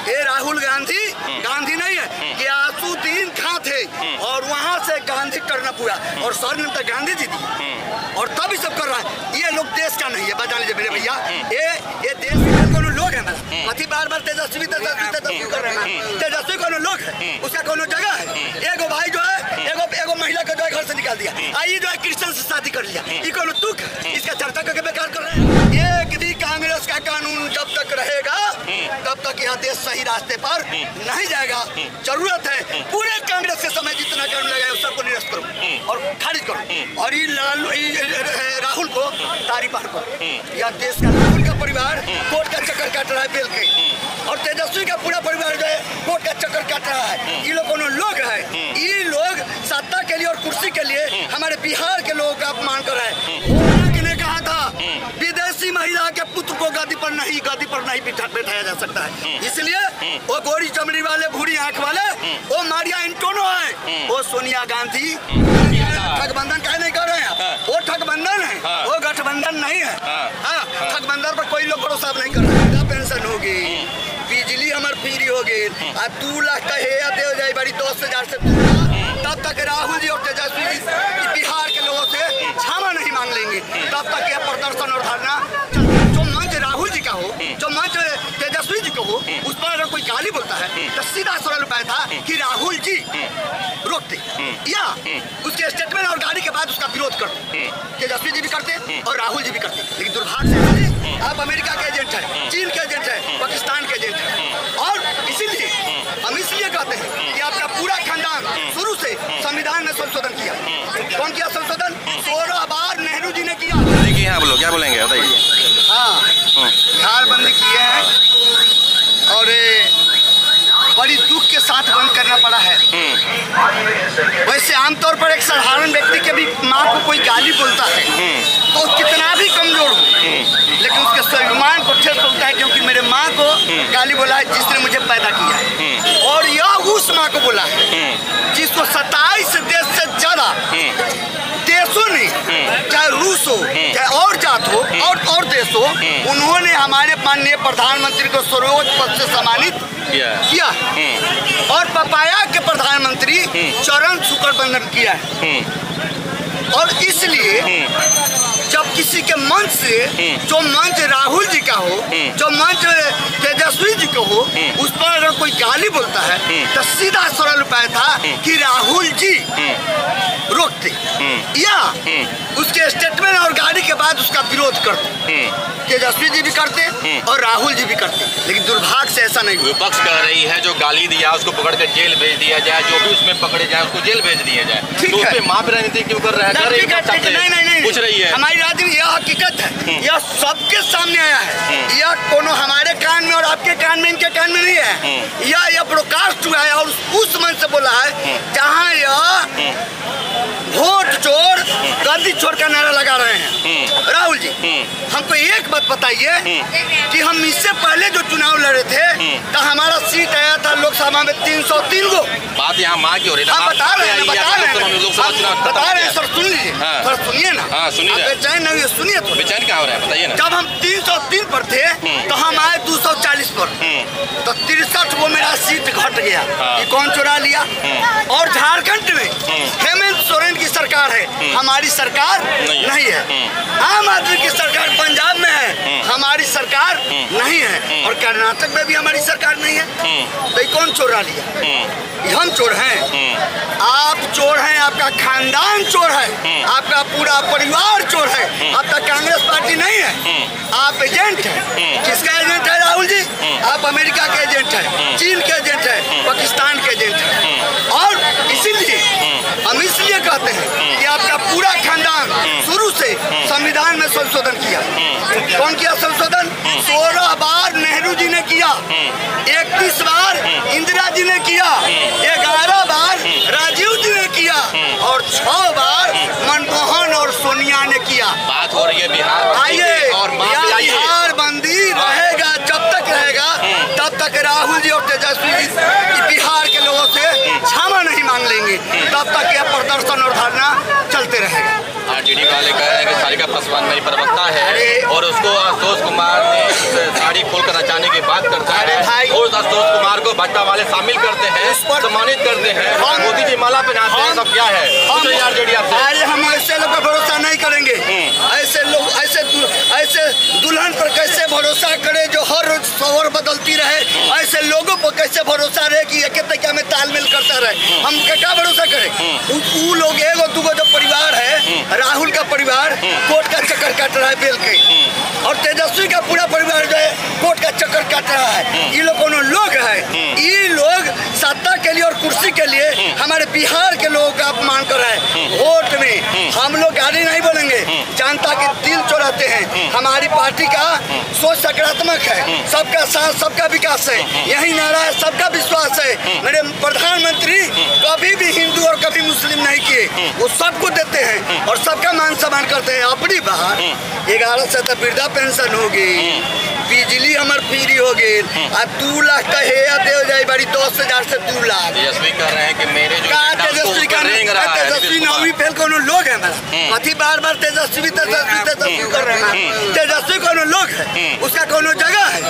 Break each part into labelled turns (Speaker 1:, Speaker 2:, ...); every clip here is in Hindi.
Speaker 1: ये राहुल गांधी गांधी नहीं है, गियासुद्दीन खां थे और वहाँ से गांधी करना पूरा और स्वर्णिम तक गांधी जी थी और तब ही सब कर रहा है। ये लोग देश का नहीं है, बता लीजिए मेरे भैया। ये देश के कोनो लोग है मेरा अति बार तेजस्वी कर रहे हैं। तेजस्वी कोनो लोग है, उसका कोनो जगह है। एगो भाई जो है एगो महिला को जो है घर से निकाल दिया, आई जो है क्रिश्चियन से शादी कर लिया, ये कोनो तुक है? इसका चर्चा करके बेकार कर रहे हैं। एक भी कांग्रेस का कानून जब तक रहेगा तब तक यह देश सही रास्ते पर नहीं जाएगा। जरूरत है पूरे कांग्रेस के समय जितना कानून लगाए उस सबको निरस्त करो और खारिज करो और राहुल को तारी पार करो। यह देश का राहुल का परिवार कोर्ट का चक्कर काट रहा है बेल के और तेजस्वी का पूरा परिवार जो है कोर्ट का चक्कर काट रहा है। ये लोग कोनो लोग है, ये लोग सत्ता के लिए और कुर्सी के लिए हमारे बिहार के लोगों का अपमान कर रहे हैं। ने कहा था विदेशी महिला के पुत्र को गद्दी पर नहीं बैठाया जा सकता है, इसलिए वो गोरी चमड़ी वाले भूरी आंख वाले वो मारिया इंटोनो है, वो सोनिया गांधी ठगबंधन कह नहीं कर रहे हैं। वो ठगबंधन है, वो गठबंधन नहीं है। ठगबंधन पर कोई लोग भरोसा नहीं कर रहे। पेंशन होगी, बिजली हमार फ्री होगी, 2 लाख का है दे जाए बड़ी 10,000 से तब तक राहुल जी और तेजस्वी बिहार के लोगों से क्षमा नहीं मांग लेंगे, तब तक यह प्रदर्शन और धरना। जो मंच राहुल जी का हो, जो मंच तेजस्वी जी को हो, उस पर अगर कोई गाली बोलता है तो सीधा सरल उपाय था कि राहुल जी रोकते या उसके स्टेटमेंट और गाली के बाद उसका विरोध करते। तेजस्वी जी भी करते और राहुल जी भी करते, लेकिन दुर्भाग्य से आप अमेरिका के एजेंट है, चीन के एजेंट है, पाकिस्तान के एजेंट है और इसीलिए हम इसलिए कहते हैं कि आपका पूरा खानदान शुरू से संविधान में संशोधन किया। कौन किया संशोधन? 16 बार नेहरू जी ने किया।
Speaker 2: आप लोग क्या बोलेंगे बताइए?
Speaker 1: हाँ, बिहार बंदी किए हैं और बड़ी दुख के साथ बंद करना पड़ा है। वैसे आमतौर पर एक साधारण व्यक्ति के भी माँ को कोई गाली बोलता है तो कितना भी कमजोर हो, लेकिन उसके स्वाभिमान को ठेस पहुंचता है, क्योंकि मेरे माँ को गाली बोला है जिसने मुझे पैदा किया है और यह उस माँ को बोला है जिसको 27 देश से ज्यादा देशों ने, चाहे रूस हो चाहे और जात हो और देश हो, उन्होंने हमारे माननीय प्रधानमंत्री को सर्वोच्च पद से सम्मानित किया और पपाया के प्रधानमंत्री चरण शुक्र बंधन किया है। और इसलिए जब किसी के मंच से, जो मंच राहुल जी का हो, जो मंच तेजस्वी जी को हो, उस पर अगर कोई गाली बोलता है तो सीधा सरल उपाय था कि राहुल जी रोकते या उसके स्टेटमेंट और गाली के बाद उसका विरोध करते। तेजस्वी जी भी करते और राहुल जी भी करते, लेकिन दुर्भाग्य से ऐसा नहीं हुआ।
Speaker 2: विपक्ष कह रही है जो गाली दिया उसको पकड़ कर जेल भेज दिया जाए, जो भी उसमें पकड़े जाए उसको जेल भेज दिया जाए।
Speaker 1: ठीक
Speaker 2: तो
Speaker 1: है,
Speaker 2: माँ राजनीति क्यों कर रहा है?
Speaker 1: नहीं
Speaker 2: पूछ रही है।
Speaker 1: हमारी राजनीति यह हकीकत है, यह सबके सामने आया है। यह कोनो हमारे कान में और आपके कान में, इनके कान में नहीं है। यह ब्रॉडकास्ट हुआ है और उस मंच से बोला है जहाँ यह वोट चोर गद्दी चोर का नारा लगा रहे हैं। राहुल जी, हमको एक बात बताइए कि हम इससे पहले जो चुनाव लड़े थे तो हमारा सीट आया था लोकसभा में 303 गो।
Speaker 2: बात यहाँ माँ की हो रही है।
Speaker 1: हम बता रहे हैं सर, सुन लीजिए सर, सुनिए ना। बेचैन नहीं, सुनिए तो।
Speaker 2: बेचैन क्या हो रहा है बताइए ना।
Speaker 1: जब हम 303 पर थे तो हम आए 240 पर, तो 63 वो मेरा सीट घट गया। ये कौन चुरा लिया? और झारखंड में हेमंत सोरेन की सरकार है, हमारी सरकार नहीं है। आम आदमी की सरकार पंजाब में है, हमारी सरकार नहीं है। और कर्नाटक में भी हमारी सरकार नहीं है। तो कौन चोरा लिया? हम चोर हैं, आप चोर हैं, आपका खानदान चोर है, आपका पूरा परिवार चोर है। आपका कांग्रेस पार्टी नहीं है, आप एजेंट हैं। किसका एजेंट है राहुल जी? आप अमेरिका के एजेंट हैं, चीन के एजेंट हैं, पाकिस्तान के एजेंट हैं। और इसीलिए हम इसलिए कहते हैं कि आपका पूरा खानदान शुरू से संविधान में संशोधन किया। कौन किया संशोधन? 16 बार नेहरू जी ने किया, 31 बार इंदिरा जी ने किया, 11 बार राजीव जी ने किया और 6 बार मनमोहन और सोनिया ने किया।
Speaker 2: बात हो रही है बिहार।
Speaker 1: आइए, बिहार बंदी रहेगा, जब तक रहेगा तब तक राहुल जी और तेजस्वी जी बिहार के लोगों से क्षमा नहीं मांग लेंगे, तब तक यह प्रदर्शन और धरना चलते रहेगा।
Speaker 2: आरजेडी वाले कह रहे हैं कि सारिका पासवान मेरी प्रवक्ता है और उसको आशुतोष कुमार ने साड़ी खोलकर नचाने की बात करता है और संतोष कुमार को भाजपा वाले शामिल करते हैं, सम्मानित करते हैं, मोदी जी माला पहनाते हैं, सब क्या है
Speaker 1: अरे हम ऐसे लोग पर भरोसा नहीं करेंगे। ऐसे लोग ऐसे दुल्हन पर कैसे भरोसा करे जो हर रोज शोहर बदलती रहे। ऐसे लोगों पर कैसे भरोसा रहे कि एक तकिया में तालमेल करता रहे। हम क्या भरोसा करें? वो लोग एगो दूगो जो परिवार है, राहुल का परिवार कोर्ट का चक्कर काट रहा है बेल के, और तेजस्वी का पूरा परिवार जो है कोर्ट का चक्कर काट रहा है। ये लोग लोग है, ये लोग सत्ता के लिए और कुर्सी के लिए हमारे बिहार के लोगों का अपमान कर रहे हैं। वोट में हम लोग गाली नहीं बोलेंगे, जनता के दिल चोराते हैं। हमारी पार्टी का सोच सकारात्मक है, सबका साथ सबका विकास है, यही नारा है, सबका विश्वास है। मेरे प्रधानमंत्री कभी भी हिंदू और कभी मुस्लिम नहीं किए, वो सबको देते हैं और सबका मान सम्मान करते हैं। अपनी बाहर 11 से तो वृद्धा पेंशन होगी, बिजली हमार फ्री हो गई, और 2 लाख का है दे जाए बड़ी 10,000 से 2 लाख।
Speaker 2: तेजस्वी कर रहे हैं कि मेरे जो
Speaker 1: तेजस्वी नौवीं फेल को लोग है मेरा अति बार तेजस्वी कर रहे हैं। तेजस्वी को लोग है, उसका कोनो जगह है।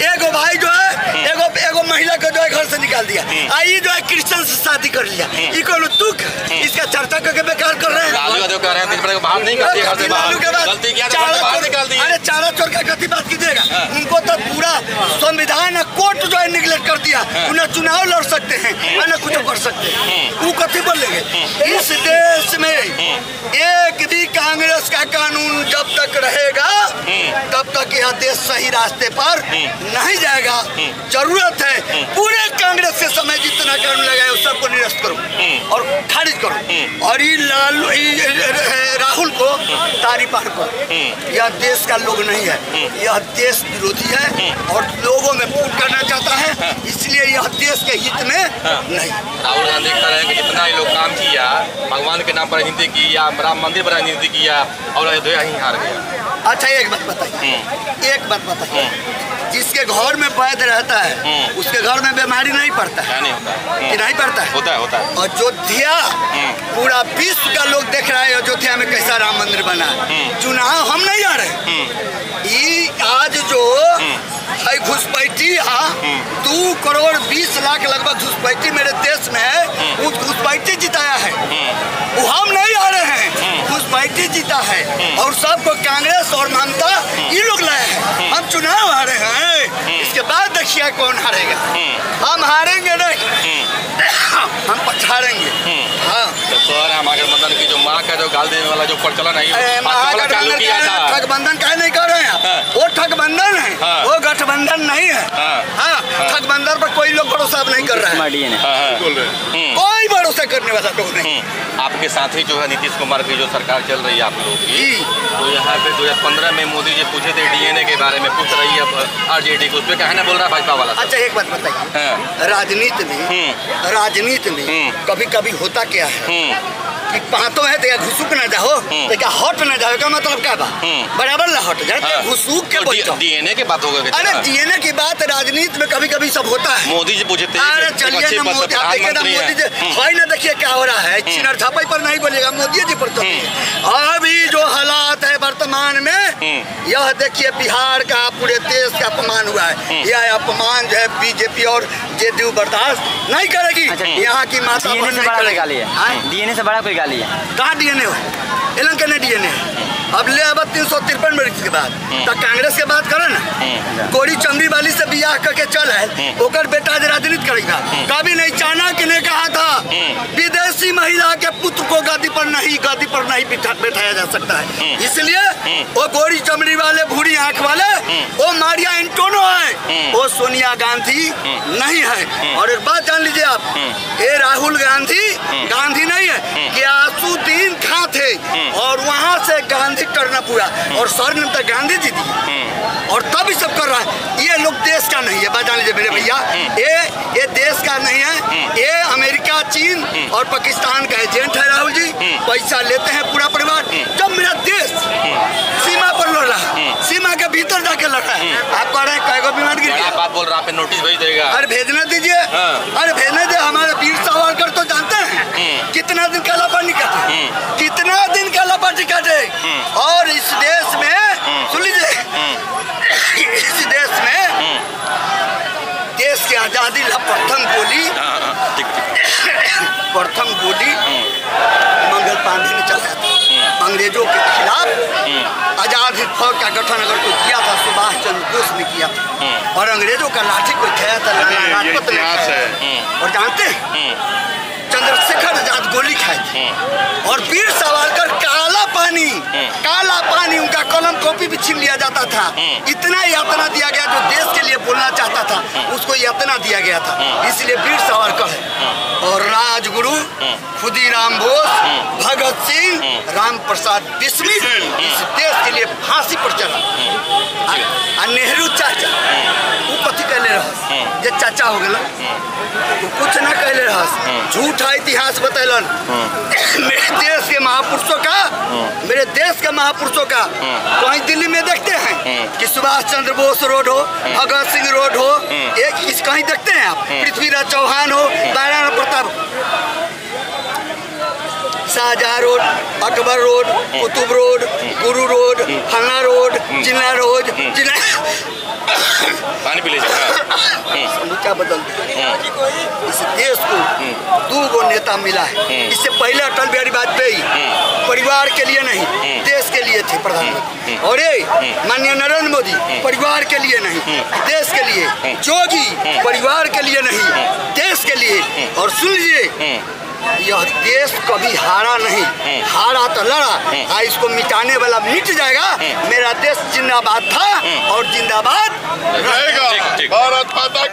Speaker 1: एगो भाई जो है एगो महिला को जो है घर से निकाल दिया, आई जो है क्रिश्चियन से शादी कर लिया, ये कोनो तुक, इसका चर्चा करके बेकार कर रहे हैं।
Speaker 2: बाहर नहीं करती, गलती किया तो बाहर निकाल दिया।
Speaker 1: अरे चारा चोर का गति बात कीजिएगा, उनको तो पूरा संविधान कोर्ट जो है निगलेक्ट कर दिया। उन्हें चुनाव लड़ सकते हैं, ना कुछ कर सकते हैं, वो कथी बोलेंगे? इस देश में एक भी कांग्रेस का कानून जब तक रहेगा तब तक यह देश सही रास्ते पर नहीं जाएगा। जरूरत है पूरे कांग्रेस के समय जितना कानून लगाए उस सबको निरस्त करो और खारिज करो, और ये राहुल को तारी पार करो। यह देश का लोग नहीं है, यह देश विरोधी है और लोगों में फूट करना चाहता है, इसलिए यह देश के हित में नहीं।
Speaker 2: राहुल गांधी कह रहे हैं कि जितना ये लोग काम किया, भगवान के नाम पर राजनीति किया, राम मंदिर पर राजनीति किया और अयोध्या ही हार गया।
Speaker 1: अच्छा एक बात बताइए, जिसके घर में वैध रहता है उसके घर में बीमारी नहीं पड़ता है?
Speaker 2: नहीं होता है
Speaker 1: कि नहीं पड़ता है?
Speaker 2: होता है।
Speaker 1: अयोध्या पूरा विश्व का लोग देख रहा है अयोध्या में कैसा राम मंदिर बना है। चुनाव हम नहीं आ रहे, ये आज जो है घुसपैठी 2 करोड़ 20 लाख लगभग घुसपैठी मेरे देश में है, वो घुसपैठी जिताया है, वो हम नहीं आ रहे हैं, घुसपैठी जीता है। और सबको कांग्रेस और ममता ये लोग लाए हैं। हम चुनाव हारे हैं, इसके बाद देखिए कौन हारेगा। हम हारेंगे नहीं, हम पछाड़ेंगे। हाँ
Speaker 2: तो महागठबंधन की जो माँ का जो गाल देने वाला जो प्रचलन है,
Speaker 1: ठगबंधन काहे नहीं कर रहे हैं? वो ठगबंधन है, वो गठबंधन नहीं है। ठगबंधन पर कोई लोग भरोसा नहीं कर रहा है, कोई भरोसा करने वाला लोग नहीं।
Speaker 2: आपके साथ ही जो है नीतीश कुमार की जो सरकार चल रही है आप लोग की, तो यहाँ पे 2015 में मोदी जी पूछे थे डीएनए के बारे में, पूछ रही है आरजेडी को, उस पर कहना बोल रहा है भाजपा वाला।
Speaker 1: अच्छा एक बात बताइए, राजनीति में कभी कभी होता क्या है कि पाँचों है तो घुसूक न जाओ तो क्या हट न जाओ, का मतलब क्या बा बराबर ला हट जाए, घुसूक के
Speaker 2: डीएनए की बात होगा।
Speaker 1: अरे डीएनए की बात राजनीति में कभी कभी सब होता है।
Speaker 2: मोदी जी पूछे थे,
Speaker 1: अरे चलिए ना मोदी जी है ना, देखिए क्या हो रहा है, चिनर छापाई पर नहीं बोलेगा, मोदी जी पर तो अभी जो हालात है वर्तमान में, यह देखिए बिहार का पूरे देश का अपमान हुआ है। यह अपमान जो है बीजेपी और जेडीयू बर्दाश्त नहीं करेगी। यहाँ की माता
Speaker 3: डीएनए से बड़ा कोई गाली है?
Speaker 1: कहाँ डीएनए हो? एलन के नहीं डीएनए अब ले अब 353 मरीज के बाद तो कांग्रेस के बात करे ना, कोड़ी चंदी वाली से बियाह करके चल है, ओकर बेटा आज राजनीति करेगा। कभी नहीं चाणक्य ने कहा था विदेशी महिला के पुत्र को गद्दी पर नहीं बैठाया जा सकता है, इसलिए वो कोड़ी चमड़ी वाले भूरी आंख वाले वो मारिया एंटोनो है, वो सोनिया गांधी नहीं है। और एक बात जान लीजिए आप, ये राहुल गांधी नहीं है कि आसुद्दीन खां थे और वहां से गांधी करना पूरा, और सर ने तो गांधी जी दी और तब ही सब कर रहा है। ये लोग देश का नहीं है, बात जान लीजिए मेरे भैया, ये देश का नहीं है, ये अमेरिका, चीन और पाकिस्तान का एजेंट है। राहुल जी पैसा लेते हैं पूरा परिवार। जब मेरा देश सीमा पर लड़ रहा है, सीमा के भीतर जाके लड़ रहा है, आप कह रहे हैं कई विमान गिर गया,
Speaker 2: बात बोल रहा है, नोटिस भेज देगा।
Speaker 1: अरे भेजना दीजिए, अरे भेजने दे। हमारे वीर सावरकर तो जानते हैं कितना दिन का लापा काटे, कितना दिन का लापा काटे। और इस देश में सुन लीजिए, इस देश में देश के आजादी ला प्रथम गोली प्रथम गोली मंगल पांडे ने चलाया था। अंग्रेजों के खिलाफ आजाद हिंद फौज का गठन अगर कोई किया था सुभाष चंद्र बोस ने किया था, और अंग्रेजों का लाठी कोई खाया था लाला लाजपत ने खाया। और जानते हैं चंद्रशेखर आजाद गोली खाए थे, और वीर सावरकर काला पानी उनका कलम कॉपी भी छीन लिया जाता था। इतना यातना दिया गया, जो देश के लिए बोलना चाहता था उसको यातना दिया गया था, इसलिए वीर सावरकर है। और राजगुरु खुदीराम बोस, भगत सिंह, राम प्रसाद बिस्मिल इस देश के लिए फांसी पर चला। नेहरू चाचा वो कथी कहले रहस, जे चाचा हो गया वो कुछ ना कहले रहस, झूठा इतिहास बतैलन। मेरे देश के महापुरुषों का कहीं दिल्ली में देखते हैं कि सुभाष चंद्र बोस रोड हो, भगत सिंह रोड हो, एक इस कहीं देखते हैं आप, पृथ्वीराज चौहान हो, Maharana Pratap, Shahjahan road, Akbar road, Qutub road, Guru road, फलना रोड, जिन्ना रोड,
Speaker 2: पानी पी
Speaker 1: क्या बदल इस देश को 2 नेता मिला है। इससे पहले अटल बिहारी वाजपेयी परिवार के लिए नहीं देश के लिए थे प्रधानमंत्री, और ये माननीय नरेंद्र मोदी परिवार के लिए नहीं देश के लिए, जोगी परिवार के लिए नहीं देश के लिए। और सुन लीजिए, यह देश कभी हारा नहीं, हारा तो लड़ा, इसको मिटाने वाला मिट जाएगा। मेरा देश जिंदाबाद था और जिंदाबाद रहेगा।
Speaker 2: भारत माता